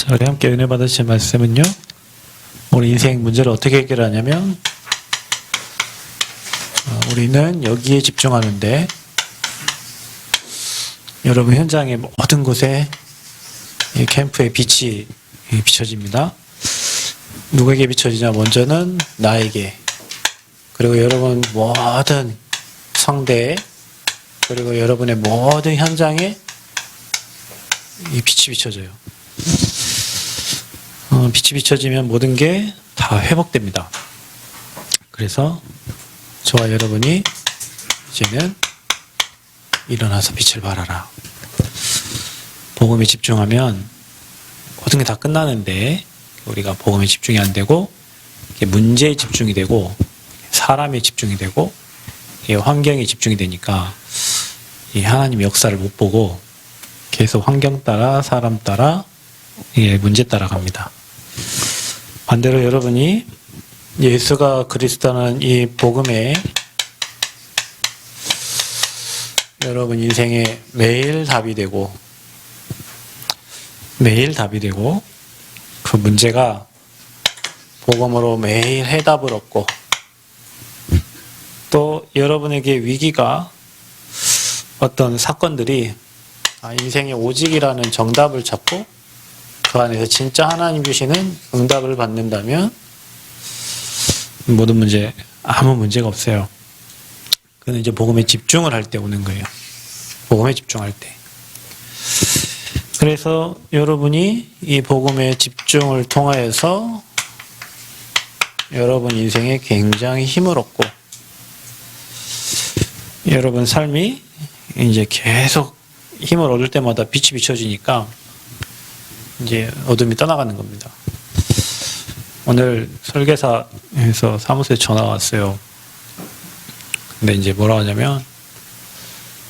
자, 우리 함께 은혜 받으실 말씀은요, 우리 인생 문제를 어떻게 해결하냐면, 우리는 여기에 집중하는데, 여러분 현장의 모든 곳에 이 캠프의 빛이 비춰집니다. 누구에게 비춰지냐? 먼저는 나에게, 그리고 여러분 모든 성대에, 그리고 여러분의 모든 현장에 이 빛이 비춰져요. 빛이 비춰지면 모든 게 다 회복됩니다. 그래서 저와 여러분이 이제는 일어나서 빛을 발하라. 복음에 집중하면 모든 게 다 끝나는데 우리가 복음에 집중이 안 되고 문제에 집중이 되고 사람에 집중이 되고 환경에 집중이 되니까 이 하나님 역사를 못 보고 계속 환경 따라 사람 따라 문제 따라 갑니다. 반대로 여러분이 예수가 그리스도라는 이 복음에 여러분 인생에 매일 답이 되고 그 문제가 복음으로 매일 해답을 얻고 또 여러분에게 위기가 어떤 사건들이 인생의 오직이라는 정답을 찾고 그 안에서 진짜 하나님 주시는 응답을 받는다면 모든 문제 아무 문제가 없어요. 그건 이제 복음에 집중을 할 때 오는 거예요. 복음에 집중할 때. 그래서 여러분이 이 복음의 집중을 통하여서 여러분 인생에 굉장히 힘을 얻고 여러분 삶이 이제 계속 힘을 얻을 때마다 빛이 비춰지니까 이제 어둠이 떠나가는 겁니다. 오늘 설계사에서 사무소에 전화가 왔어요. 근데 이제 뭐라고 하냐면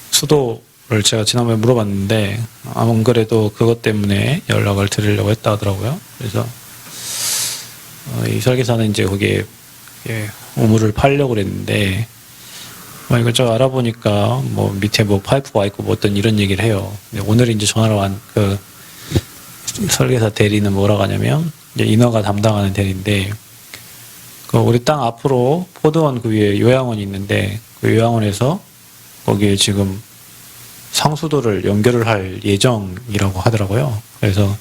수도를 제가 지난번에 물어봤는데 안 그래도 그것 때문에 연락을 드리려고 했다 하더라고요. 그래서 이 설계사는 이제 거기에 우물을 파려고 그랬는데 이것저것 알아보니까 뭐 밑에 뭐 파이프가 있고 뭐 어떤 이런 얘기를 해요. 근데 오늘 이제 전화로 온 그 설계사 대리는 뭐라고 하냐면 이제 인허가 담당하는 대리인데 그 우리 땅 앞으로 포도원 그 위에 요양원이 있는데 그 요양원에서 거기에 지금 상수도를 연결을 할 예정이라고 하더라고요. 그래서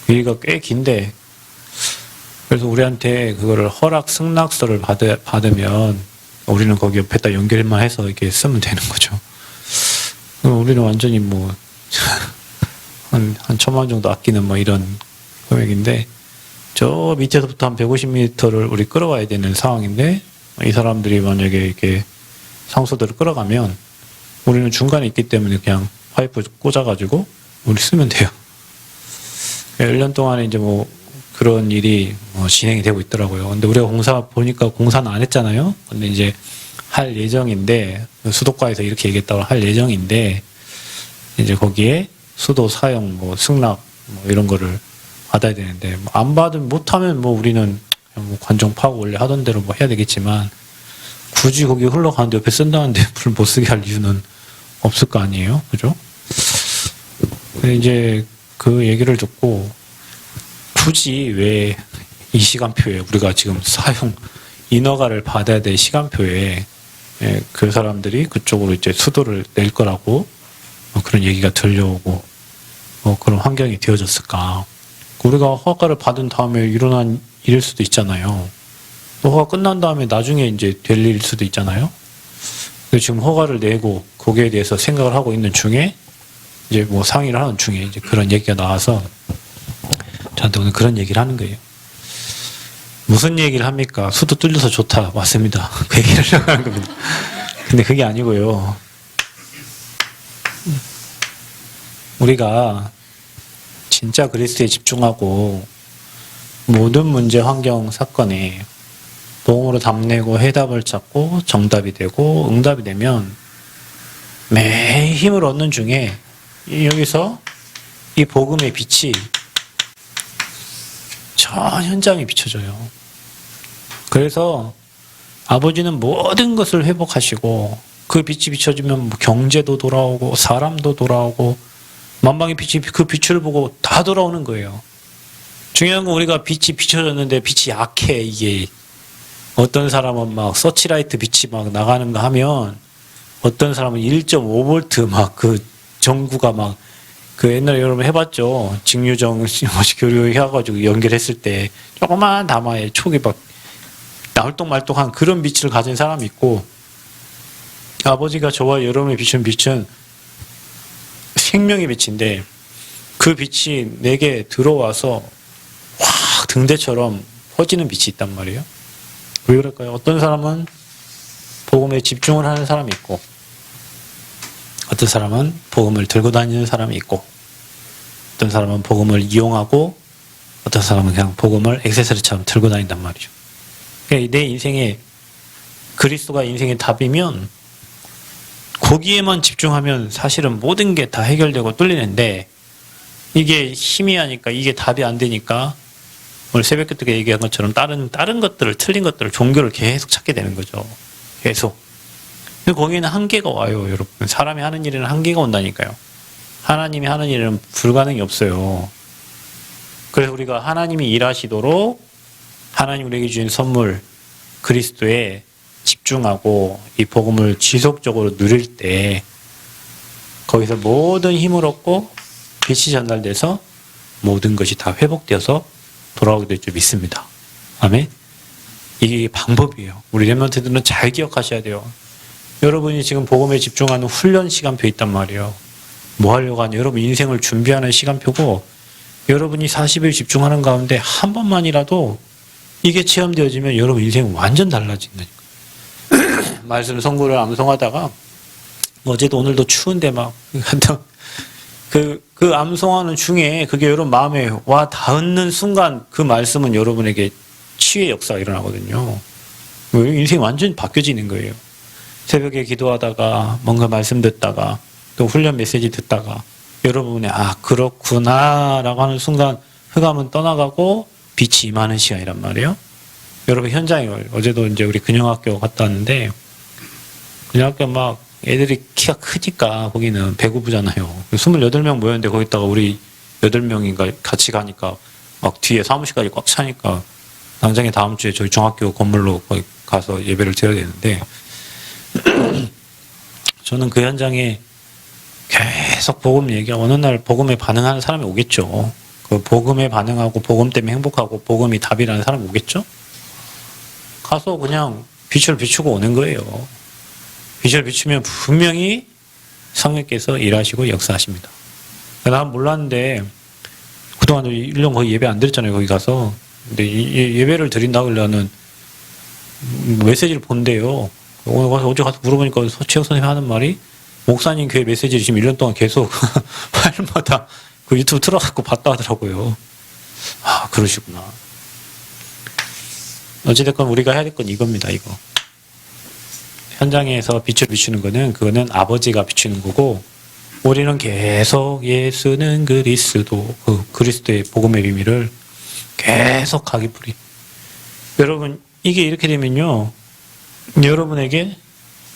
그 얘기가 꽤 긴데 그래서 우리한테 그거를 허락 승낙서를 받으면 우리는 거기 옆에다 연결만 해서 이렇게 쓰면 되는 거죠. 우리는 완전히 뭐 한 1,000만 정도 아끼는 뭐 이런 금액인데 저 밑에서부터 한 150m를 우리 끌어와야 되는 상황인데 이 사람들이 만약에 이렇게 상수도를 끌어가면 우리는 중간에 있기 때문에 그냥 파이프 꽂아가지고 우리 쓰면 돼요. 1년 동안에 이제 뭐 그런 일이 뭐 진행이 되고 있더라고요. 근데 우리가 공사 보니까 공사는 안 했잖아요. 근데 이제 할 예정인데 수도과에서 이렇게 얘기했다고 할 예정인데 이제 거기에 수도 사용 뭐 승낙 뭐 이런 거를 받아야 되는데 뭐 안 받으면 못하면 뭐 우리는 그냥 뭐 관정 파고 원래 하던 대로 뭐 해야 되겠지만 굳이 거기 흘러가는데 옆에 쓴다는데 불 못 쓰게 할 이유는 없을 거 아니에요, 그죠? 근데 이제 그 얘기를 듣고 굳이 왜 이 시간표에 우리가 지금 사용 인허가를 받아야 될 시간표에 그 사람들이 그쪽으로 이제 수도를 낼 거라고 그런 얘기가 들려오고 그런 환경이 되어졌을까? 우리가 허가를 받은 다음에 일어난 일일 수도 있잖아요. 또 허가 끝난 다음에 나중에 이제 될 일일 수도 있잖아요. 근데 지금 허가를 내고 거기에 대해서 생각을 하고 있는 중에 이제 뭐 상의를 하는 중에 이제 그런 얘기가 나와서 저한테 오늘 그런 얘기를 하는 거예요. 무슨 얘기를 합니까? 수도 뚫려서 좋다. 맞습니다. 그 얘기를 하려고 하는 겁니다. 근데 그게 아니고요. 우리가 진짜 그리스도에 집중하고 모든 문제, 환경, 사건에 복음으로 답내고 해답을 찾고 정답이 되고 응답이 되면 매일 힘을 얻는 중에 여기서 이 복음의 빛이 전 현장에 비춰져요. 그래서 아버지는 모든 것을 회복하시고 그 빛이 비춰지면 뭐 경제도 돌아오고 사람도 돌아오고 만방의 빛이 그 빛을 보고 다 돌아오는 거예요. 중요한 건 우리가 빛이 비춰졌는데 빛이 약해, 이게. 어떤 사람은 막 서치라이트 빛이 막 나가는 거 하면 어떤 사람은 1.5V 막 그 전구가 막 그 옛날에 여러분 해봤죠. 직류정 교류 해가지고 연결했을 때 조그만 다마에 촉이 막 나울똥말똥한 그런 빛을 가진 사람이 있고, 아버지가 저와 여러분의 비춘 빛은 생명의 빛인데 그 빛이 내게 들어와서 확 등대처럼 퍼지는 빛이 있단 말이에요. 왜 그럴까요? 어떤 사람은 복음에 집중을 하는 사람이 있고, 어떤 사람은 복음을 들고 다니는 사람이 있고, 어떤 사람은 복음을 이용하고, 어떤 사람은 그냥 복음을 액세서리처럼 들고 다닌단 말이죠. 그러니까 내 인생에 그리스도가 인생의 답이면 거기에만 집중하면 사실은 모든 게 다 해결되고 뚫리는데, 이게 희미하니까, 이게 답이 안 되니까 오늘 새벽 기도에 얘기한 것처럼 다른 것들을, 틀린 것들을, 종교를 계속 찾게 되는 거죠. 계속. 거기에는 한계가 와요, 여러분. 사람이 하는 일에는 한계가 온다니까요. 하나님이 하는 일에는 불가능이 없어요. 그래서 우리가 하나님이 일하시도록 하나님 우리에게 주신 선물 그리스도에 집중하고 이 복음을 지속적으로 누릴 때 거기서 모든 힘을 얻고 빛이 전달돼서 모든 것이 다 회복되어서 돌아오게 될 줄 믿습니다. 아멘. 이게 방법이에요. 우리 렘넌트들은 잘 기억하셔야 돼요. 여러분이 지금 복음에 집중하는 훈련 시간표 있단 말이에요. 뭐 하려고 하냐. 여러분 인생을 준비하는 시간표고, 여러분이 40일 집중하는 가운데 한 번만이라도 이게 체험되어지면 여러분 인생은 완전 달라진다니까. 말씀 선고를 암송하다가 어제도 오늘도 추운데 막 그 암송하는 중에 그게 여러분 마음에 와 닿는 순간 그 말씀은 여러분에게 치유의 역사가 일어나거든요. 인생이 완전히 바뀌어지는 거예요. 새벽에 기도하다가 뭔가 말씀 듣다가 또 훈련 메시지 듣다가 여러분의 아 그렇구나 라고 하는 순간 흑암은 떠나가고 빛이 임하는 시간이란 말이에요. 여러분 현장에 어제도 이제 우리 근영학교 갔다 왔는데, 근영학교 막 애들이 키가 크니까 거기는 배구부잖아요. 28명 모였는데 거기다가 우리 8명인가 같이 가니까 막 뒤에 사무실까지 꽉 차니까 당장에 다음 주에 저희 중학교 건물로 거기 가서 예배를 드려야 되는데, 저는 그 현장에 계속 복음 얘기하고 어느 날 복음에 반응하는 사람이 오겠죠. 그 복음에 반응하고 복음 때문에 행복하고 복음이 답이라는 사람이 오겠죠. 가서 그냥 빛을 비추고 오는 거예요. 빛을 비추면 분명히 성령께서 일하시고 역사하십니다. 난 몰랐는데 그동안 1년 거의 예배 안 드렸잖아요. 거기 가서. 근데 예배를 드린다 그러려는 메시지를 본대요. 오늘 가서 어제 가서 물어보니까 서치혁 선생님이 하는 말이, 목사님 교회 메시지를 지금 1년 동안 계속 화요일마다 그 유튜브 틀어갖고 봤다 하더라고요. 아, 그러시구나. 어찌됐건 우리가 해야 될 건 이겁니다, 이거. 현장에서 빛을 비추는 거는, 그거는 아버지가 비추는 거고, 우리는 계속 예수는 그리스도, 그 그리스도의 복음의 비밀을 계속 가기 뿌리. 여러분, 이게 이렇게 되면요, 여러분에게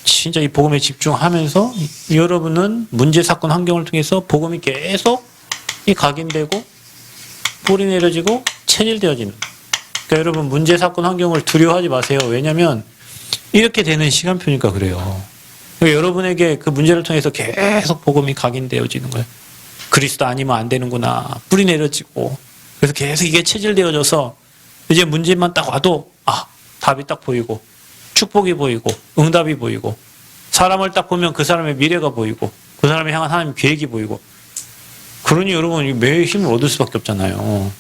진짜 이 복음에 집중하면서 여러분은 문제, 사건, 환경을 통해서 복음이 계속 각인되고 뿌리 내려지고 체질되어지는. 그러니까 여러분 문제, 사건, 환경을 두려워하지 마세요. 왜냐하면 이렇게 되는 시간표니까 그래요. 그러니까 여러분에게 그 문제를 통해서 계속 복음이 각인되어지는 거예요. 그리스도 아니면 안 되는구나. 뿌리 내려지고. 그래서 계속 이게 체질되어져서 이제 문제만 딱 와도 아, 답이 딱 보이고 축복이 보이고 응답이 보이고 사람을 딱 보면 그 사람의 미래가 보이고 그 사람을 향한 하나님의 계획이 보이고. 그러니 여러분 매일 힘을 얻을 수밖에 없잖아요.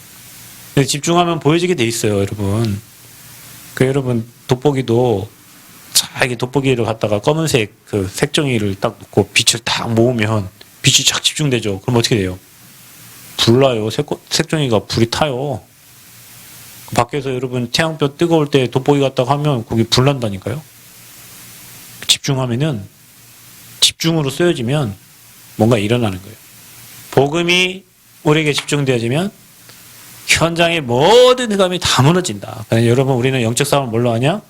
집중하면 보여지게 돼 있어요, 여러분. 그 여러분 돋보기도 자기 돋보기를 갖다가 검은색 그 색종이를 딱 놓고 빛을 딱 모으면 빛이 쫙 집중되죠. 그럼 어떻게 돼요? 불나요. 색종이가 불이 타요. 밖에서 여러분 태양볕 뜨거울 때 돋보기 갖다가 하면 거기 불난다니까요. 집중하면은, 집중으로 쓰여지면 뭔가 일어나는 거예요. 복음이 우리에게 집중되어지면 현장의 모든 흑암이 다 무너진다. 그러니까 여러분 우리는 영적 싸움을 뭘로 하냐?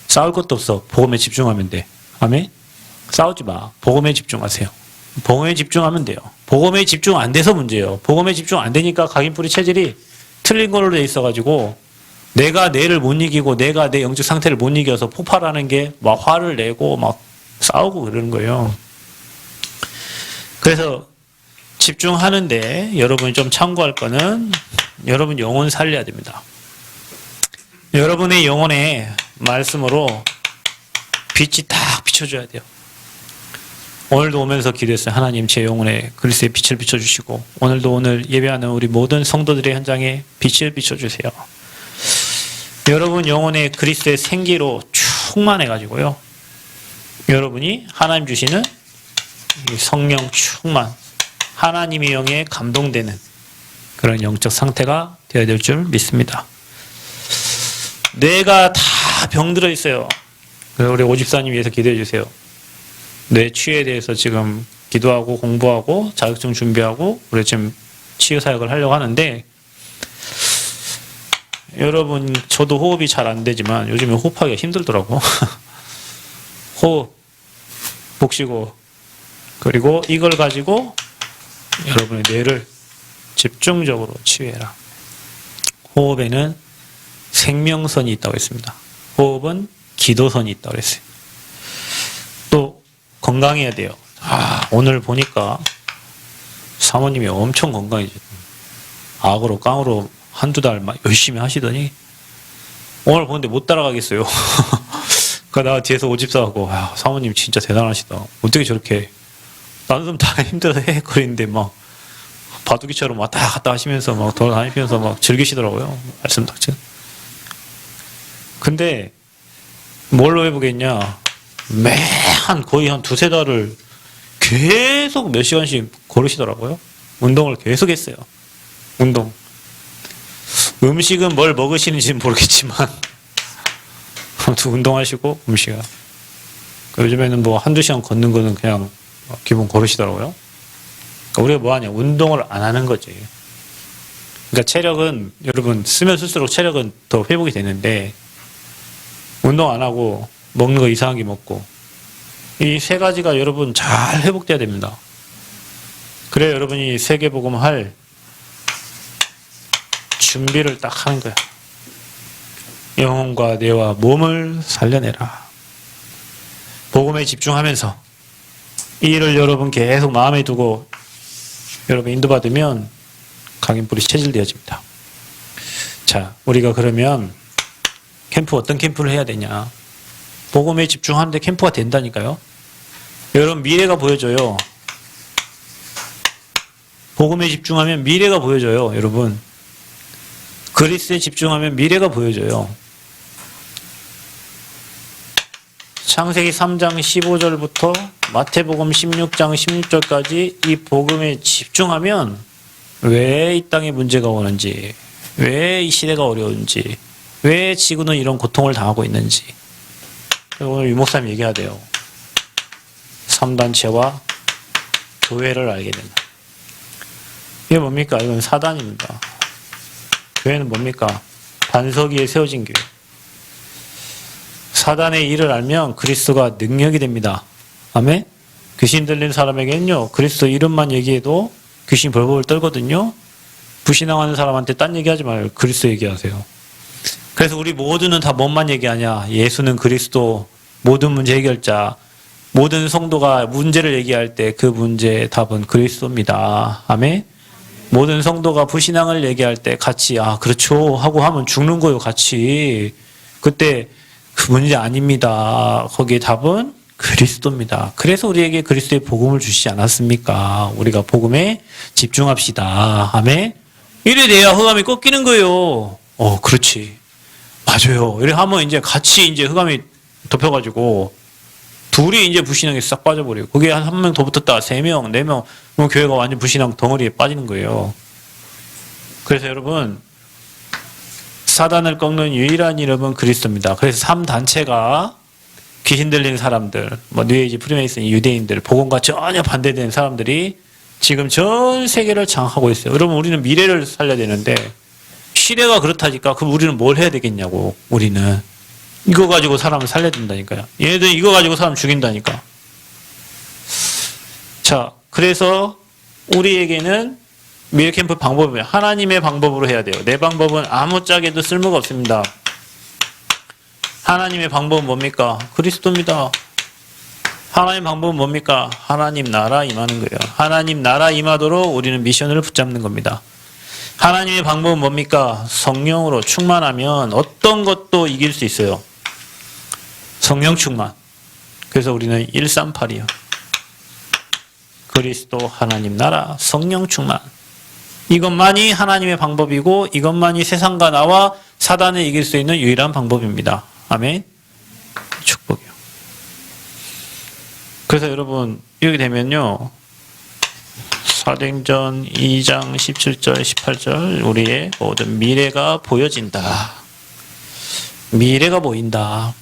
싸울 것도 없어. 복음에 집중하면 돼. 아멘? 싸우지 마. 복음에 집중하세요. 복음에 집중하면 돼요. 복음에 집중 안 돼서 문제예요. 복음에 집중 안 되니까 각인뿌리 체질이 틀린 걸로 돼 있어가지고 내가 내를 못 이기고 내가 내 영적 상태를 못 이겨서 폭발하는 게 막 화를 내고 막 싸우고 그러는 거예요. 그래서 집중하는데 여러분이 좀 참고할 거는 여러분 영혼 살려야 됩니다. 여러분의 영혼에 말씀으로 빛이 딱 비춰줘야 돼요. 오늘도 오면서 기도했어요. 하나님 제 영혼에 그리스도의 빛을 비춰주시고 오늘도 오늘 예배하는 우리 모든 성도들의 현장에 빛을 비춰주세요. 여러분 영혼에 그리스도의 생기로 충만해가지고요. 여러분이 하나님 주시는 성령 충만, 하나님의 영에 감동되는 그런 영적 상태가 되어야 될 줄 믿습니다. 뇌가 다 병들어 있어요. 그래서 우리 오집사님 위해서 기도해 주세요. 뇌 치유에 대해서 지금 기도하고 공부하고 자격증 준비하고 우리 지금 치유 사역을 하려고 하는데 여러분 저도 호흡이 잘 안 되지만 요즘에 호흡하기가 힘들더라고. 호흡 복시고 그리고 이걸 가지고 여러분의 뇌를 집중적으로 치유해라. 호흡에는 생명선이 있다고 했습니다. 호흡은 기도선이 있다고 했어요. 또 건강해야 돼요. 오늘 보니까 사모님이 엄청 건강해졌어요. 악으로 깡으로 한두 달 막 열심히 하시더니 오늘 보는데 못 따라가겠어요. 그러니까 나 뒤에서 오집사하고 사모님 진짜 대단하시다. 어떻게 저렇게 다른 사람 다 힘들어서 헤헤거리는데 막 바둑이처럼 왔다 갔다 하시면서 막 돌아다니면서 막 즐기시더라고요. 말씀 닥쳐. 근데 뭘로 해보겠냐. 거의 한 두세 달을 계속 몇 시간씩 걸으시더라고요. 운동을 계속 했어요. 운동. 음식은 뭘 먹으시는지는 모르겠지만 아무튼 운동하시고 음식은 요즘에는 뭐 한두 시간 걷는 거는 그냥 기본 걸으시더라고요. 그러니까 우리가 뭐하냐 운동을 안 하는 거지. 그러니까 체력은 여러분 쓰면 쓸수록 체력은 더 회복이 되는데 운동 안 하고 먹는 거 이상하게 먹고 이 세 가지가 여러분 잘 회복돼야 됩니다. 그래야 여러분이 세계복음 할 준비를 딱 하는 거야. 영혼과 뇌와 몸을 살려내라. 복음에 집중하면서 이 일을 여러분 계속 마음에 두고 여러분 인도받으면 각인불이 체질되어집니다. 자, 우리가 그러면 캠프 어떤 캠프를 해야 되냐. 복음에 집중하는데 캠프가 된다니까요. 여러분 미래가 보여져요. 복음에 집중하면 미래가 보여져요. 여러분 그리스도에 집중하면 미래가 보여져요. 창세기 3장 15절부터 마태복음 16장 16절까지 이 복음에 집중하면 왜 이 땅에 문제가 오는지, 왜 이 시대가 어려운지, 왜 지구는 이런 고통을 당하고 있는지 오늘 유 목사님 얘기해야 돼요. 3단체와 교회를 알게 된다. 이게 뭡니까? 이건 사단입니다. 교회는 뭡니까? 반석 위에 세워진 교회. 사단의 일을 알면 그리스도가 능력이 됩니다. 아멘? 귀신 들린 사람에게는요, 그리스도 이름만 얘기해도 귀신 벌벌 떨거든요. 불신앙하는 사람한테 딴 얘기하지 말고 그리스도 얘기하세요. 그래서 우리 모두는 다 뭔만 얘기하냐? 예수는 그리스도, 모든 문제 해결자, 모든 성도가 문제를 얘기할 때 그 문제의 답은 그리스도입니다. 아멘? 모든 성도가 불신앙을 얘기할 때 같이 그렇죠 하고 하면 죽는 거예요. 같이. 그때 그 문제 아닙니다. 거기에 답은 그리스도입니다. 그래서 우리에게 그리스도의 복음을 주시지 않았습니까? 우리가 복음에 집중합시다. 아멘? 이래 돼야 흑암이 꺾이는 거예요. 그렇지. 맞아요. 이래 하면 이제 같이 이제 흑암이 덮여가지고 둘이 이제 불신앙에 싹 빠져버려요. 그게 한 명 더 붙었다. 3명, 4명. 그럼 교회가 완전 불신앙 덩어리에 빠지는 거예요. 그래서 여러분, 사단을 꺾는 유일한 이름은 그리스도입니다. 그래서 3단체가 귀신 들린 사람들, 뉴에이지, 프리메이슨, 유대인들, 복음과 전혀 반대되는 사람들이 지금 전 세계를 장악하고 있어요. 여러분, 우리는 미래를 살려야 되는데 시대가 그렇다니까 그럼 우리는 뭘 해야 되겠냐고. 우리는 이거 가지고 사람을 살려야 된다니까요. 얘네들 이거 가지고 사람 죽인다니까. 자, 그래서 우리에게는 미래 캠프 방법은 하나님의 방법으로 해야 돼요. 내 방법은 아무짝에도 쓸모가 없습니다. 하나님의 방법은 뭡니까? 그리스도입니다. 하나님 방법은 뭡니까? 하나님 나라 임하는 거예요. 하나님 나라 임하도록 우리는 미션을 붙잡는 겁니다. 하나님의 방법은 뭡니까? 성령으로 충만하면 어떤 것도 이길 수 있어요. 성령 충만. 그래서 우리는 138이요. 그리스도 하나님 나라 성령 충만. 이것만이 하나님의 방법이고 이것만이 세상과 나와 사단을 이길 수 있는 유일한 방법입니다. 아멘. 축복이요. 그래서 여러분 이렇게 되면요. 사도행전 2장 17절 18절 우리의 모든 미래가 보여진다. 미래가 보인다.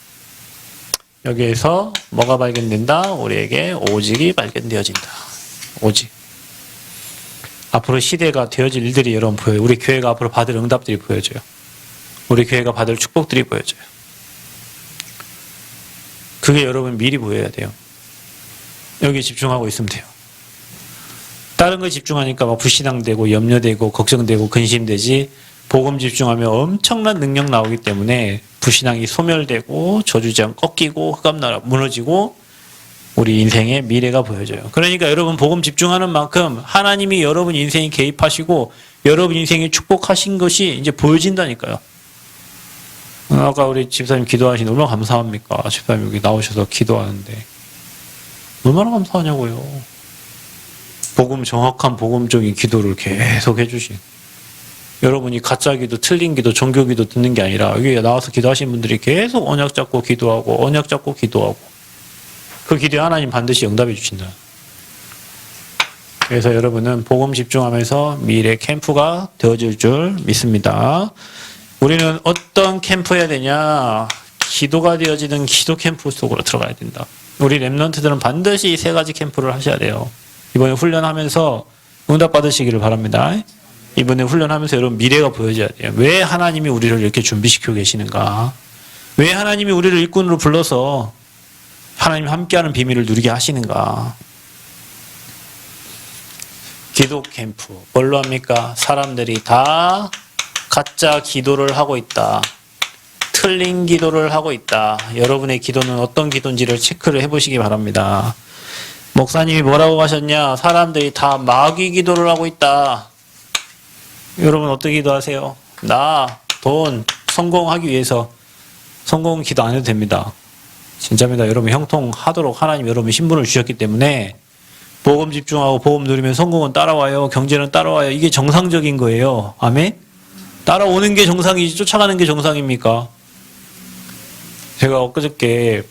여기에서 뭐가 발견된다? 우리에게 오직이 발견되어진다. 오직. 앞으로 시대가 되어질 일들이 여러분 보여요. 우리 교회가 앞으로 받을 응답들이 보여져요. 우리 교회가 받을 축복들이 보여져요. 그게 여러분 미리 보여야 돼요. 여기 집중하고 있으면 돼요. 다른 거에 집중하니까 막 불신앙되고 염려되고 걱정되고 근심되지, 복음 집중하면 엄청난 능력 나오기 때문에 불신앙이 소멸되고 저주장 꺾이고 흑암나라 무너지고 우리 인생의 미래가 보여져요. 그러니까 여러분 복음 집중하는 만큼 하나님이 여러분 인생에 개입하시고 여러분 인생에 축복하신 것이 이제 보여진다니까요. 아까 우리 집사님 기도하신 얼마나 감사합니까? 집사님 여기 나오셔서 기도하는데 얼마나 감사하냐고요. 복음, 정확한 복음적인 기도를 계속 해주신. 여러분이 가짜 기도, 틀린 기도, 종교 기도 듣는 게 아니라 여기 나와서 기도하신 분들이 계속 언약 잡고 기도하고 언약 잡고 기도하고 그 기도에 하나님 반드시 응답해 주신다. 그래서 여러분은 복음 집중하면서 미래 캠프가 되어질 줄 믿습니다. 우리는 어떤 캠프 해야 되냐? 기도가 되어지는 기도 캠프 속으로 들어가야 된다. 우리 랩런트들은 반드시 이 세 가지 캠프를 하셔야 돼요. 이번에 훈련하면서 응답 받으시기를 바랍니다. 이번에 훈련하면서 여러분 미래가 보여져야 돼요. 왜 하나님이 우리를 이렇게 준비시키고 계시는가? 왜 하나님이 우리를 일꾼으로 불러서 하나님 함께하는 비밀을 누리게 하시는가? 기도 캠프. 뭘로 합니까? 사람들이 다 가짜 기도를 하고 있다. 틀린 기도를 하고 있다. 여러분의 기도는 어떤 기도인지를 체크를 해보시기 바랍니다. 목사님이 뭐라고 하셨냐? 사람들이 다 마귀 기도를 하고 있다. 여러분 어떻게 기도하세요? 나, 돈, 성공하기 위해서 성공 기도 안 해도 됩니다. 진짜입니다. 여러분 형통하도록 하나님 여러분 신분을 주셨기 때문에 복음 집중하고 복음 누리면 성공은 따라와요. 경제는 따라와요. 이게 정상적인 거예요. 아멘? 따라오는 게 정상이지 쫓아가는 게 정상입니까? 제가 엊그저께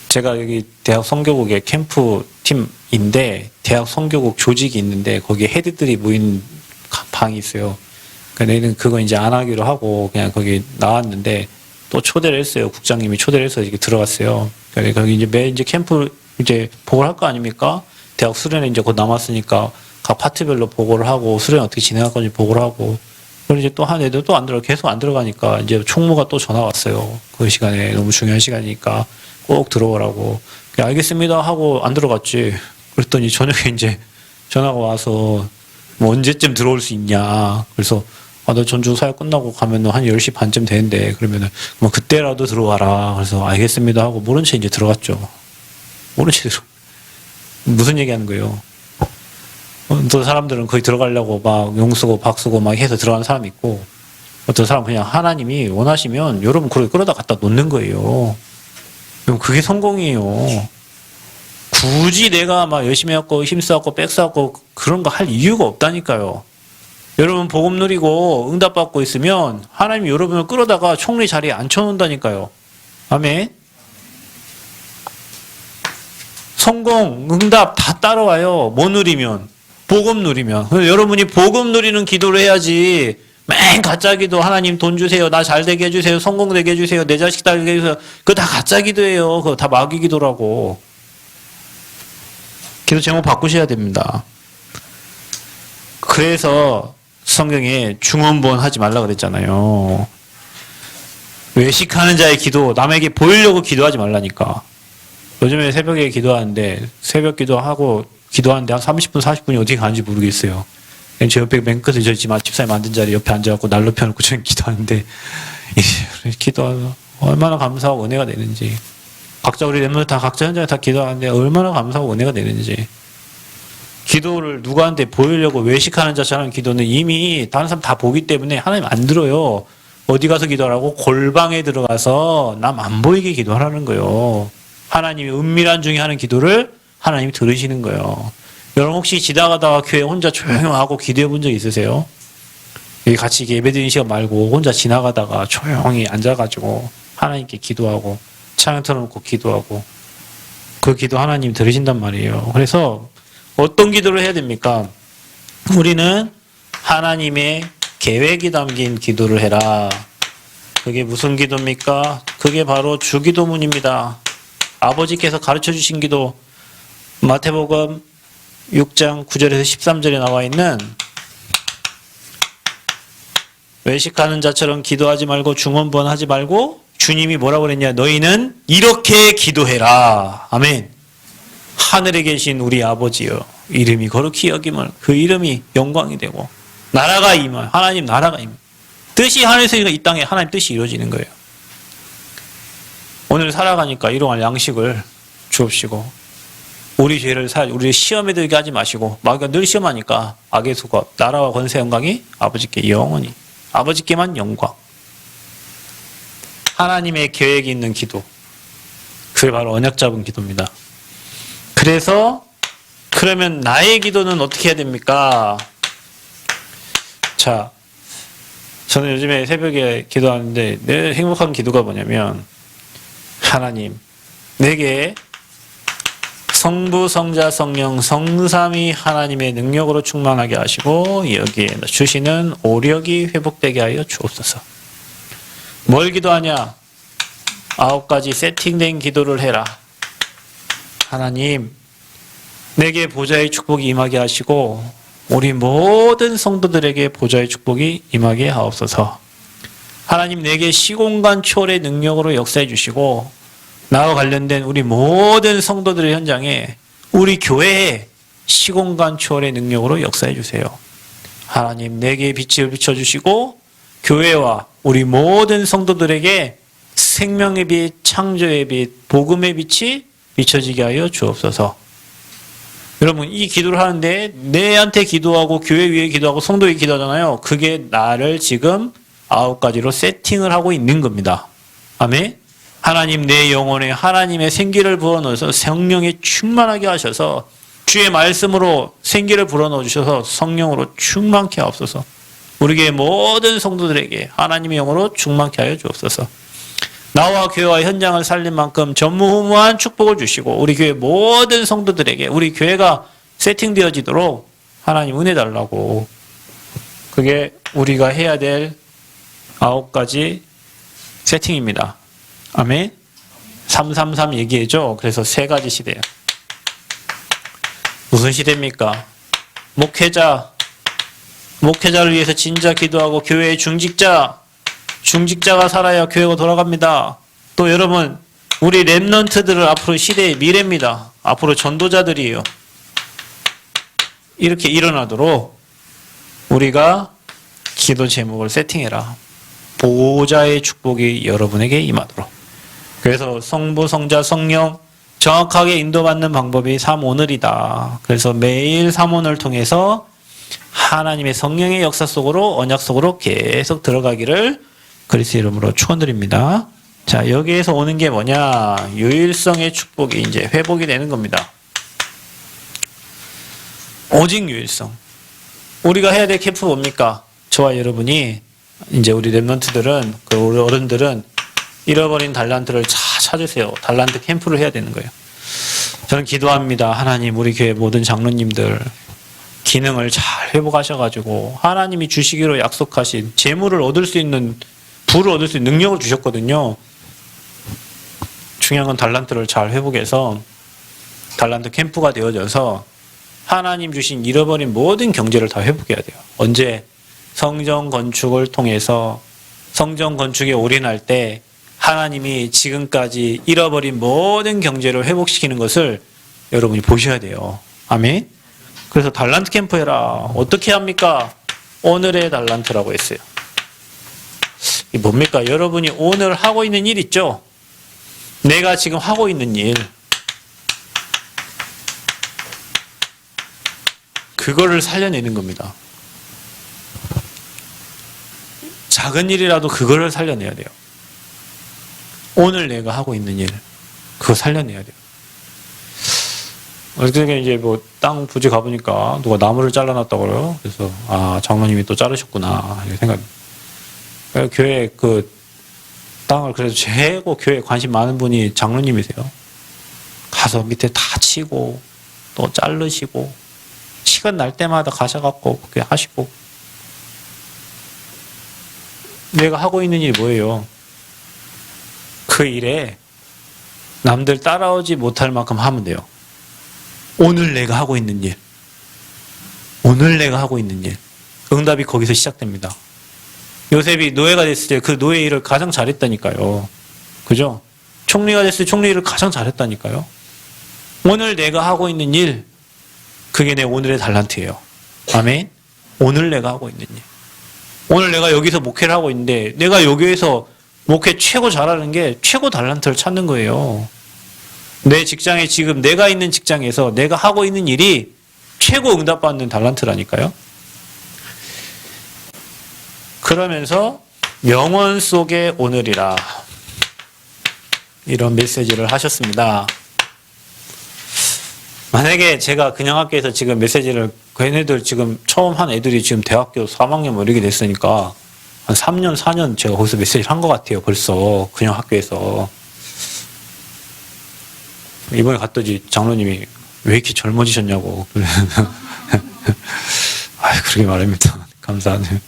제가 여기 대학 선교국의 캠프 팀인데 대학 선교국 조직이 있는데 거기에 헤드들이 모인 방이 있어요. 내일은 그거 이제 안 하기로 하고 그냥 거기 나왔는데 또 초대를 했어요. 국장님이 초대를 해서 이렇게 들어갔어요. 그러니까 거기 이제 매 이제 캠프 이제 보고를 할 거 아닙니까? 대학 수련회 이제 곧 남았으니까 각 파트별로 보고를 하고 수련 어떻게 진행할 건지 보고를 하고 그리고 이제 또 한 애들 또 안 들어 계속 안 들어가니까 이제 총무가 또 전화 왔어요. 그 시간에 너무 중요한 시간이니까 꼭 들어오라고. 알겠습니다 하고 안 들어갔지. 그랬더니 저녁에 이제 전화가 와서 뭐 언제쯤 들어올 수 있냐. 그래서 나 전주 사역 끝나고 가면은 한 10시 반쯤 되는데 그러면은 뭐 그때라도 들어와라. 그래서 알겠습니다 하고 모른 채 이제 들어갔죠. 모른 채 무슨 얘기하는 거예요? 또 사람들은 거기 들어가려고 막 용 쓰고 박 쓰고 막 해서 들어가는 사람이 있고 어떤 사람은 그냥 하나님이 원하시면 여러분 그렇게 끌어다 갖다 놓는 거예요. 그게 성공이에요. 굳이 내가 막 열심히 해갖고 힘써갖고 빽써갖고 그런 거 할 이유가 없다니까요. 여러분 복음 누리고 응답받고 있으면 하나님이 여러분을 끌어다가 총리 자리에 앉혀놓는다니까요. 아멘. 성공, 응답 다 따라와요. 뭐 누리면? 복음 누리면. 여러분이 복음 누리는 기도를 해야지 맨 가짜 기도 하나님 돈 주세요. 나 잘 되게 해주세요. 성공되게 해주세요. 내 자식 잘 되게 해주세요. 그거 다 가짜 기도예요. 그거 다 마귀 기도라고. 기도 제목 바꾸셔야 됩니다. 그래서 성경에 중언부언 하지 말라 그랬잖아요. 외식하는 자의 기도, 남에게 보이려고 기도하지 말라니까. 요즘에 새벽에 기도하는데 새벽 기도하고 기도하는데 한 30분, 40분이 어떻게 가는지 모르겠어요. 제 옆에 맨 끝에 저희 집사님 앉은 자리 옆에 앉아갖고 난로 펴놓고 저는 기도하는데, 기도하면 얼마나 감사하고 은혜가 되는지. 각자 우리 랩런트 다 각자 현장에 다 기도하는데 얼마나 감사하고 은혜가 되는지. 기도를 누구한테 보이려고 외식하는 자처럼 기도는 이미 다른 사람 다 보기 때문에 하나님 안 들어요. 어디 가서 기도하라고? 골방에 들어가서 남 안 보이게 기도하라는 거예요. 하나님이 은밀한 중에 하는 기도를 하나님이 들으시는 거예요. 여러분 혹시 지나가다가 교회 혼자 조용히 하고 기도해 본 적 있으세요? 여기 같이 예배드리는 시간 말고 혼자 지나가다가 조용히 앉아가지고 하나님께 기도하고 찬양 틀어놓고 기도하고 그 기도 하나님 들으신단 말이에요. 그래서 어떤 기도를 해야 됩니까? 우리는 하나님의 계획이 담긴 기도를 해라. 그게 무슨 기도입니까? 그게 바로 주기도문입니다. 아버지께서 가르쳐 주신 기도, 마태복음 6장 9절에서 13절에 나와 있는 외식하는 자처럼 기도하지 말고 중언부언하지 말고 주님이 뭐라고 그랬냐? 너희는 이렇게 기도해라. 아멘. 하늘에 계신 우리 아버지여, 이름이 거룩히 여김을, 그 이름이 영광이 되고 나라가 임할, 하나님 나라가 임할, 뜻이 하늘에서 이 땅에 하나님 뜻이 이루어지는 거예요. 오늘 살아가니까 일용할 양식을 주옵시고 우리 죄를 우리 시험에 들게 하지 마시고, 마귀가 늘 시험하니까 악의 수고, 나라와 권세 영광이 아버지께 영원히, 아버지께만 영광. 하나님의 계획이 있는 기도, 그게 바로 언약 잡은 기도입니다. 그래서 그러면 나의 기도는 어떻게 해야 됩니까? 자, 저는 요즘에 새벽에 기도하는데 내 행복한 기도가 뭐냐면, 하나님 내게 성부, 성자, 성령, 성삼위 하나님의 능력으로 충만하게 하시고 여기에 주시는 오력이 회복되게 하여 주옵소서. 뭘 기도하냐? 9가지 세팅된 기도를 해라. 하나님 내게 보좌의 축복이 임하게 하시고 우리 모든 성도들에게 보좌의 축복이 임하게 하옵소서. 하나님 내게 시공간 초월의 능력으로 역사해 주시고 나와 관련된 우리 모든 성도들의 현장에, 우리 교회에 시공간 초월의 능력으로 역사해 주세요. 하나님 내게 빛을 비춰주시고 교회와 우리 모든 성도들에게 생명의 빛, 창조의 빛, 복음의 빛이 비춰지게 하여 주옵소서. 여러분 이 기도를 하는데 내한테 기도하고 교회 위에 기도하고 성도 위에 기도하잖아요. 그게 나를 지금 9가지로 세팅을 하고 있는 겁니다. 아멘. 하나님 내 영혼에 하나님의 생기를 불어넣어서 성령에 충만하게 하셔서 주의 말씀으로 생기를 불어넣어 주셔서 성령으로 충만케 하옵소서. 우리 교회 모든 성도들에게 하나님의 영으로 충만케 하여 주옵소서. 나와 교회와 현장을 살린 만큼 전무후무한 축복을 주시고 우리 교회 모든 성도들에게 우리 교회가 세팅되어지도록 하나님 은혜 달라고. 그게 우리가 해야 될 9가지 세팅입니다. 아멘. 333 얘기해줘. 그래서 3가지 시대야. 무슨 시대입니까? 목회자를 위해서 진짜 기도하고 교회의 중직자가 살아야 교회가 돌아갑니다. 또 여러분 우리 랩런트들은 앞으로 시대의 미래입니다. 앞으로 전도자들이에요. 이렇게 일어나도록 우리가 기도 제목을 세팅해라. 보호자의 축복이 여러분에게 임하도록. 그래서 성부, 성자, 성령 정확하게 인도받는 방법이 삼오늘이다. 그래서 매일 삼오늘 통해서 하나님의 성령의 역사 속으로, 언약 속으로 계속 들어가기를 그리스도의 이름으로 축원드립니다. 자, 여기에서 오는 게 뭐냐? 유일성의 축복이 이제 회복이 되는 겁니다. 오직 유일성. 우리가 해야 될 캠프 뭡니까? 저와 여러분이 이제 우리 랩런트들은, 우리 어른들은 잃어버린 달란트를 찾으세요. 달란트 캠프를 해야 되는 거예요. 저는 기도합니다. 하나님 우리 교회 모든 장로님들 기능을 잘 회복하셔가지고 하나님이 주시기로 약속하신 재물을 얻을 수 있는, 부를 얻을 수 있는 능력을 주셨거든요. 중요한 건 달란트를 잘 회복해서 달란트 캠프가 되어져서 하나님 주신 잃어버린 모든 경제를 다 회복해야 돼요. 언제? 성전 건축을 통해서 성전 건축에 올인할 때 하나님이 지금까지 잃어버린 모든 경제를 회복시키는 것을 여러분이 보셔야 돼요. 아멘. 그래서 달란트 캠프 해라. 어떻게 합니까? 오늘의 달란트라고 했어요. 이게 뭡니까? 여러분이 오늘 하고 있는 일 있죠? 내가 지금 하고 있는 일. 그거를 살려내는 겁니다. 작은 일이라도 그거를 살려내야 돼요. 오늘 내가 하고 있는 일. 그거 살려내야 돼요. 어떻게 이제 뭐 땅 부지 가보니까 누가 나무를 잘라놨다고 그래요. 그래서 아 장로님이 또 자르셨구나 이렇게 생각. 교회 그 땅을 그래도 최고 교회에 관심 많은 분이 장로님이세요. 가서 밑에 다 치고 또 자르시고 시간 날 때마다 가셔갖고 그렇게 하시고. 내가 하고 있는 일이 뭐예요? 그 일에 남들 따라오지 못할 만큼 하면 돼요. 오늘 내가 하고 있는 일. 오늘 내가 하고 있는 일. 응답이 거기서 시작됩니다. 요셉이 노예가 됐을 때 그 노예 일을 가장 잘했다니까요. 그죠? 총리가 됐을 때 총리 일을 가장 잘했다니까요. 오늘 내가 하고 있는 일. 그게 내 오늘의 달란트예요. 아멘? 오늘 내가 하고 있는 일. 오늘 내가 여기서 목회를 하고 있는데 내가 여기에서 목회 최고 잘하는 게 최고 달란트를 찾는 거예요. 내 직장에 지금 내가 있는 직장에서 내가 하고 있는 일이 최고 응답받는 달란트라니까요. 그러면서 영원 속의 오늘이라 이런 메시지를 하셨습니다. 만약에 제가 그냥학교에서 지금 메시지를 그 애들 지금 처음 한 애들이 지금 대학교 3학년 뭐 이렇게 됐으니까 한 3년, 4년 제가 거기서 메시지를 한 것 같아요. 벌써 그냥학교에서. 이번에 갔더니 장로님이 왜 이렇게 젊어지셨냐고. 아, 그렇게 말합니다. 감사하네요.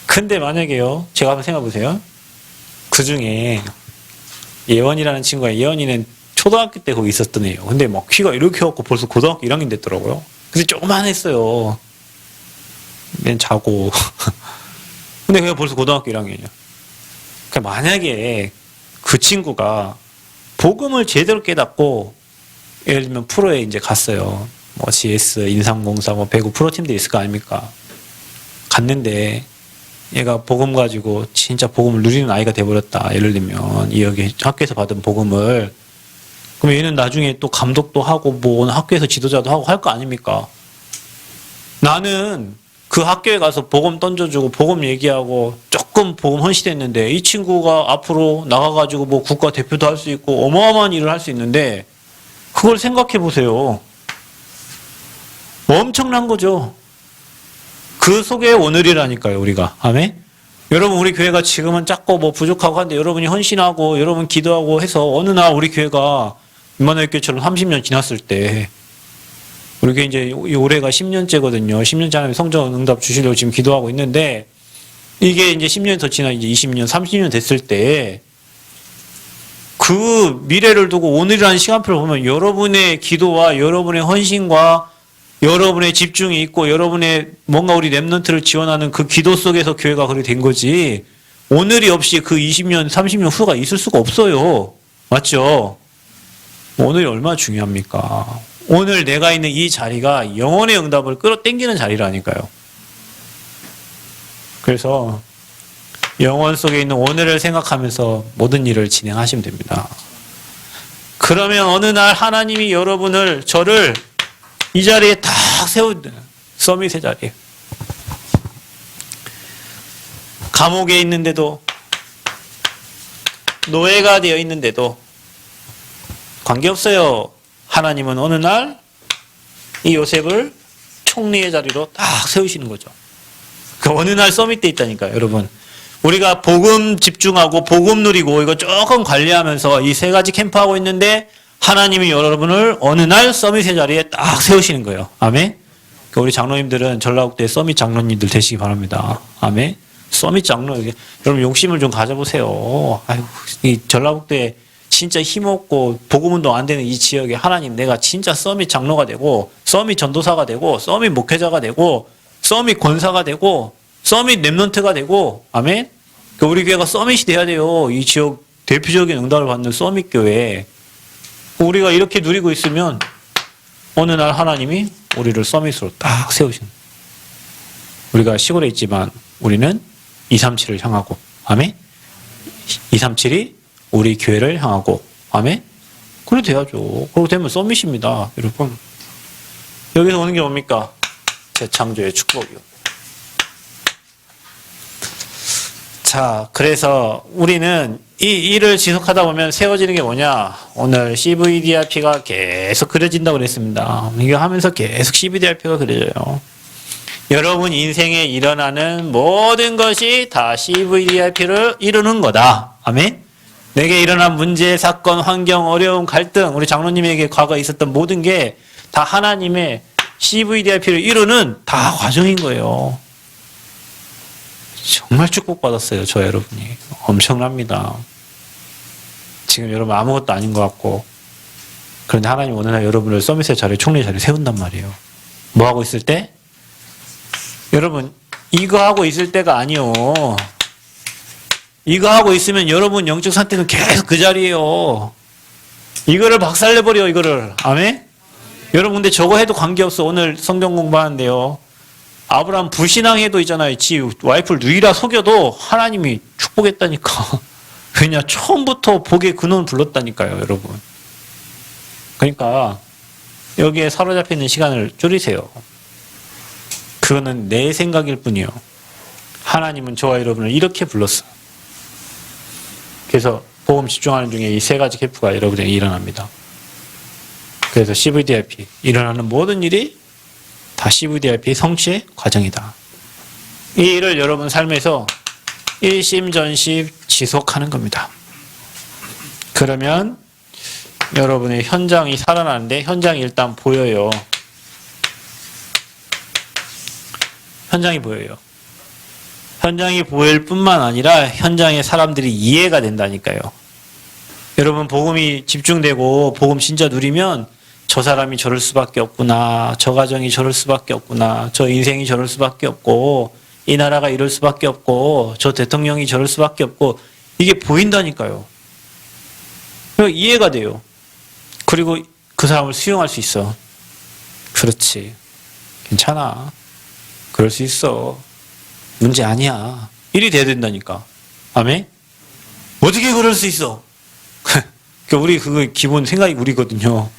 근데 만약에요, 제가 한번 생각해 보세요. 그 중에 예원이라는 친구가 예원이는 초등학교 때 거기 있었던 애예요. 근데 막 키가 이렇게 갖고 벌써 고등학교 1학년 됐더라고요. 근데 조그만했어요. 맨 자고. 근데 그게 벌써 고등학교 1학년이야. 그러니까 만약에 그 친구가 복음을 제대로 깨닫고 예를 들면 프로에 이제 갔어요. 뭐 GS, 인삼공사, 뭐 배구 프로팀들이 있을 거 아닙니까? 갔는데 얘가 복음 가지고 진짜 복음을 누리는 아이가 돼버렸다. 예를 들면 이 여기 학교에서 받은 복음을. 그럼 얘는 나중에 또 감독도 하고 뭐 학교에서 지도자도 하고 할 거 아닙니까? 나는 그 학교에 가서 복음 던져주고 복음 얘기하고 조금 복음 헌신했는데 이 친구가 앞으로 나가가지고 뭐 국가 대표도 할 수 있고 어마어마한 일을 할 수 있는데 그걸 생각해 보세요. 엄청난 거죠. 그 속에 오늘이라니까요, 우리가. 아멘? 여러분, 우리 교회가 지금은 작고 뭐 부족하고 한데 여러분이 헌신하고 여러분 기도하고 해서 어느 날 우리 교회가 임마누엘 교회처럼 30년 지났을 때 우리 교회 이제 올해가 10년째거든요. 10년째 하나님 성전 응답 주시려고 지금 기도하고 있는데 이게 이제 10년이 더 지나 이제 20년, 30년 됐을 때 그 미래를 두고 오늘이라는 시간표를 보면 여러분의 기도와 여러분의 헌신과 여러분의 집중이 있고 여러분의 뭔가 우리 랩런트를 지원하는 그 기도 속에서 교회가 그렇게 된 거지 오늘이 없이 그 20년, 30년 후가 있을 수가 없어요. 맞죠? 오늘이 얼마나 중요합니까? 오늘 내가 있는 이 자리가 영혼의 응답을 끌어당기는 자리라니까요. 그래서 영혼 속에 있는 오늘을 생각하면서 모든 일을 진행하시면 됩니다. 그러면 어느 날 하나님이 여러분을, 저를 이 자리에 딱 세운 서밋의 자리에. 감옥에 있는데도, 노예가 되어 있는데도 관계없어요. 하나님은 어느 날 이 요셉을 총리의 자리로 딱 세우시는 거죠. 그 어느 날 서밋 때 있다니까요, 여러분. 우리가 복음 집중하고 복음 누리고 이거 조금 관리하면서 이 세 가지 캠프하고 있는데 하나님이 여러분을 어느 날 서밋의 자리에 딱 세우시는 거예요. 아멘. 그러니까 우리 장로님들은 전라국대 서밋 장로님들 되시기 바랍니다. 아멘. 서밋 장로, 여러분 용심을 좀 가져보세요. 아이고, 이 전라국대 진짜 힘없고 복음운동 안 되는 이 지역에 하나님 내가 진짜 서밋 장로가 되고 서밋 전도사가 되고 서밋 목회자가 되고 서밋 권사가 되고 서밋 랩런트가 되고 아멘. 그러니까 우리 교회가 서밋이 돼야 돼요. 이 지역 대표적인 응답을 받는 서밋 교회. 우리가 이렇게 누리고 있으면 어느 날 하나님이 우리를 서밋으로 딱 세우신 거예요. 우리가 시골에 있지만 우리는 237을 향하고, 아멘? 237이 우리 교회를 향하고, 아멘? 그래 돼야죠. 그러고 되면 서밋입니다, 여러분. 여기서 오는 게 뭡니까? 재창조의 축복이요. 자, 그래서 우리는 이 일을 지속하다 보면 세워지는 게 뭐냐? 오늘 CVDRP가 계속 그려진다고 그랬습니다. 이거 하면서 계속 CVDRP가 그려져요. 여러분 인생에 일어나는 모든 것이 다 CVDRP를 이루는 거다. 아멘? 내게 일어난 문제, 사건, 환경, 어려움, 갈등, 우리 장로님에게 과거에 있었던 모든 게 다 하나님의 CVDRP를 이루는 다 과정인 거예요. 정말 축복받았어요, 저 여러분이. 엄청납니다. 지금 여러분 아무것도 아닌 것 같고, 그런데 하나님 어느 날 여러분을 서밋의 자리에, 총리의 자리에 세운단 말이에요. 뭐 하고 있을 때? 여러분, 이거 하고 있을 때가 아니요. 이거 하고 있으면 여러분 영적 상태는 계속 그 자리에요. 이거를 박살내버려, 이거를. 아멘? 여러분, 근데 저거 해도 관계없어. 오늘 성경 공부하는데요. 아브라함 불신앙해도 있잖아요. 지 와이프를 누이라 속여도 하나님이 축복했다니까. 왜냐? 처음부터 복의 근원을 불렀다니까요, 여러분. 그러니까 여기에 사로잡혀 있는 시간을 줄이세요. 그거는 내 생각일 뿐이요. 하나님은 저와 여러분을 이렇게 불렀어. 그래서 복음 집중하는 중에 이 세 가지 캠프가 여러분에게 일어납니다. 그래서 CVDRP, 일어나는 모든 일이 다 CVDRP 성취의 과정이다. 이 일을 여러분 삶에서 일심전심 지속하는 겁니다. 그러면 여러분의 현장이 살아나는데, 현장이 일단 보여요. 현장이 보여요. 현장이 보일 뿐만 아니라 현장의 사람들이 이해가 된다니까요. 여러분, 복음이 집중되고 복음 진짜 누리면 저 사람이 저럴 수밖에 없구나, 저 가정이 저럴 수밖에 없구나, 저 인생이 저럴 수밖에 없고, 이 나라가 이럴 수밖에 없고, 저 대통령이 저럴 수밖에 없고, 이게 보인다니까요. 이해가 돼요. 그리고 그 사람을 수용할 수 있어. 그렇지, 괜찮아, 그럴 수 있어, 문제 아니야, 일이 돼야 된다니까. 아멘? 어떻게 그럴 수 있어? 우리 그거 기본 생각이 우리거든요.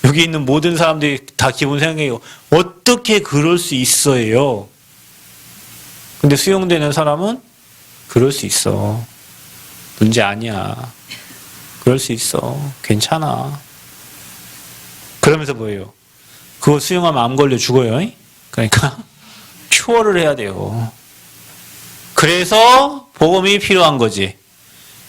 여기 있는 모든 사람들이 다 기본 생각이에요. 어떻게 그럴 수 있어요? 근데 수용되는 사람은 그럴 수 있어, 문제 아니야, 그럴 수 있어, 괜찮아. 그러면서 뭐예요? 그거 수용하면 암 걸려 죽어요. 그러니까 큐어를 해야 돼요. 그래서 복음이 필요한 거지.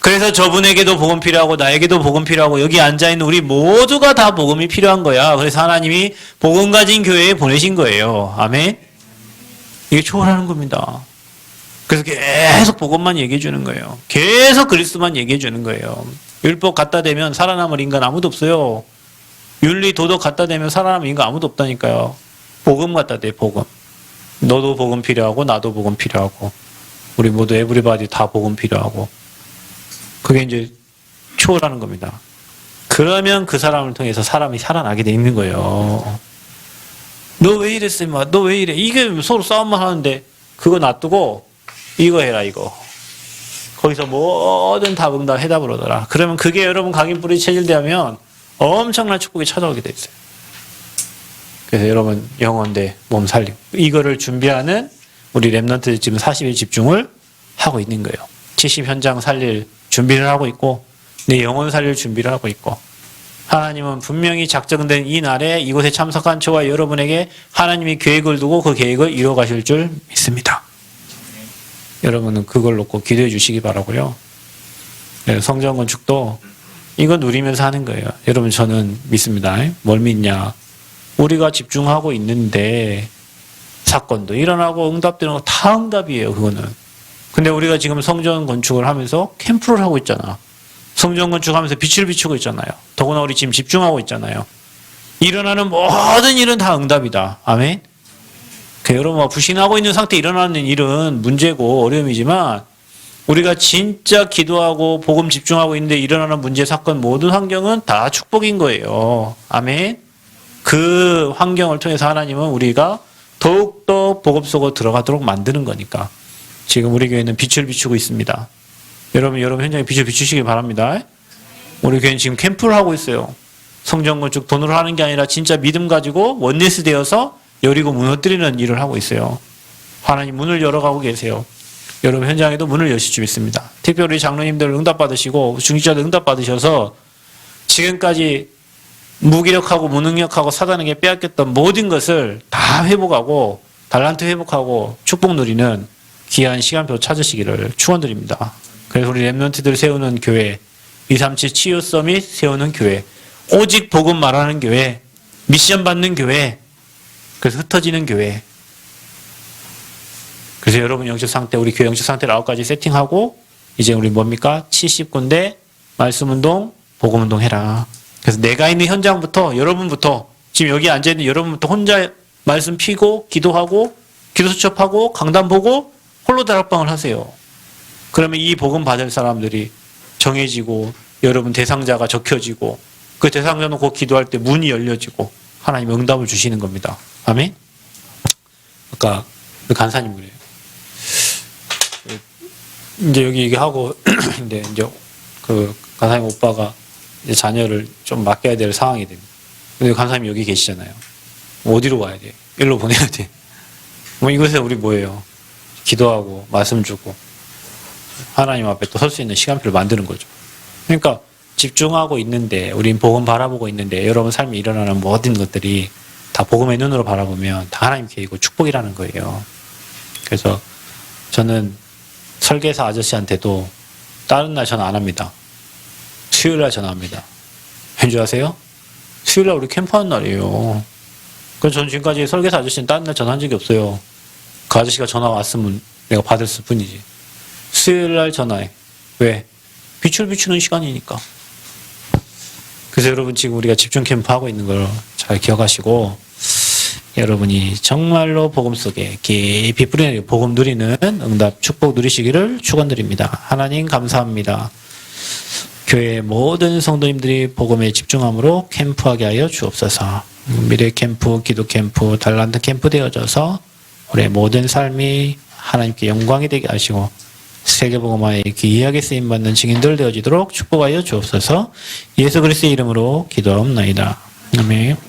그래서 저분에게도 복음 필요하고 나에게도 복음 필요하고 여기 앉아있는 우리 모두가 다 복음이 필요한 거야. 그래서 하나님이 복음 가진 교회에 보내신 거예요. 아멘? 이게 초월하는 겁니다. 그래서 계속 복음만 얘기해 주는 거예요. 계속 그리스도만 얘기해 주는 거예요. 율법 갖다 대면 살아남을 인간 아무도 없어요. 윤리 도덕 갖다 대면 살아남을 인간 아무도 없다니까요. 복음 갖다 대, 복음. 너도 복음 필요하고 나도 복음 필요하고 우리 모두 에브리바디 다 복음 필요하고, 그게 이제 초월하는 겁니다. 그러면 그 사람을 통해서 사람이 살아나게 돼 있는 거예요. 너 왜 이랬어, 임마? 너 왜 이래? 이게 서로 싸움만 하는데 그거 놔두고 이거 해라, 이거. 거기서 뭐든 답응답 해답을 얻어라. 그러면 그게 여러분 각인뿌리 체질되면 엄청난 축복이 찾아오게 돼 있어요. 그래서 여러분 영혼 대 몸 살림, 이거를 준비하는 우리 랩런트 지금 40일 집중을 하고 있는 거예요. 70 현장 살릴 준비를 하고 있고, 내 영혼 살릴 준비를 하고 있고, 하나님은 분명히 작정된 이 날에 이곳에 참석한 저와 여러분에게 하나님이 계획을 두고 그 계획을 이루어 가실 줄 믿습니다. 여러분은 그걸 놓고 기도해 주시기 바라고요. 성전 건축도 이거 누리면서 하는 거예요. 여러분, 저는 믿습니다. 뭘 믿냐? 우리가 집중하고 있는데 사건도 일어나고 응답되는 거 다 응답이에요, 그거는. 근데 우리가 지금 성전 건축을 하면서 캠프를 하고 있잖아. 성전 건축하면서 빛을 비추고 있잖아요. 더구나 우리 지금 집중하고 있잖아요. 일어나는 모든 일은 다 응답이다. 아멘? 여러분, 불신하고 있는 상태에 일어나는 일은 문제고 어려움이지만, 우리가 진짜 기도하고 복음 집중하고 있는데 일어나는 문제, 사건, 모든 환경은 다 축복인 거예요. 아멘? 그 환경을 통해서 하나님은 우리가 더욱더 복음 속으로 들어가도록 만드는 거니까. 지금 우리 교회는 빛을 비추고 있습니다. 여러분 현장에 빛을 비추시길 바랍니다. 우리 교회는 지금 캠프를 하고 있어요. 성전 건축 돈으로 하는 게 아니라 진짜 믿음 가지고 원리스 되어서 여리고 무너뜨리는 일을 하고 있어요. 하나님 문을 열어가고 계세요. 여러분 현장에도 문을 여실 줄 믿습니다. 특별히 장로님들 응답받으시고 중직자들 응답받으셔서 지금까지 무기력하고 무능력하고 사단에게 빼앗겼던 모든 것을 다 회복하고 달란트 회복하고 축복 누리는 귀한 시간표 찾으시기를 축원드립니다. 그래서 우리 렘넌트들 세우는 교회, 237 치유 서밋 세우는 교회, 오직 복음 말하는 교회, 미션 받는 교회, 그래서 흩어지는 교회. 그래서 여러분 영적 상태, 우리 교회 영적 상태를 9가지 세팅하고 이제 우리 뭡니까? 70군데 말씀운동, 복음운동 해라. 그래서 내가 있는 현장부터 여러분부터 지금 여기 앉아있는 여러분부터 혼자 말씀 피고 기도하고 기도 수첩하고 강단 보고 홀로 다락방을 하세요. 그러면 이 복음 받을 사람들이 정해지고 여러분 대상자가 적혀지고 그 대상자 놓고 기도할 때 문이 열려지고 하나님 응답을 주시는 겁니다. 아멘? 아까 그 간사님 그래요. 이제 여기 얘기하고 근데 이제 그 간사님 오빠가 이제 자녀를 좀 맡겨야 될 상황이 됩니다. 근데 간사님 여기 계시잖아요. 어디로 가야 돼? 일로 보내야 돼. 뭐 이것에 우리 뭐예요? 기도하고 말씀 주고 하나님 앞에 또 설 수 있는 시간표를 만드는 거죠. 그러니까 집중하고 있는데 우린 복음 바라보고 있는데 여러분 삶에 일어나는 모든 것들이 다 복음의 눈으로 바라보면 다 하나님 계획이고 축복이라는 거예요. 그래서 저는 설계사 아저씨한테도 다른 날 전화 안 합니다. 수요일 날 전화합니다. 왠지 아세요? 수요일 날 우리 캠프하는 날이에요. 그래서 저는 지금까지 설계사 아저씨는 다른 날 전화한 적이 없어요. 그 아저씨가 전화 왔으면 내가 받았을 뿐이지. 수요일 날 전화해. 왜? 빛을 비추는 시간이니까. 그래서 여러분 지금 우리가 집중 캠프 하고 있는 걸 잘 기억하시고 여러분이 정말로 복음 속에 깊이 뿌리는 복음 누리는 응답 축복 누리시기를 축원드립니다. 하나님 감사합니다. 교회의 모든 성도님들이 복음에 집중함으로 캠프하게 하여 주옵소서. 미래 캠프, 기도 캠프, 달란트 캠프 되어져서 우리의 모든 삶이 하나님께 영광이 되게 하시고 세계복음화에 귀하게 쓰임받는 증인들 되어지도록 축복하여 주옵소서. 예수 그리스도의 이름으로 기도하옵나이다. 아멘.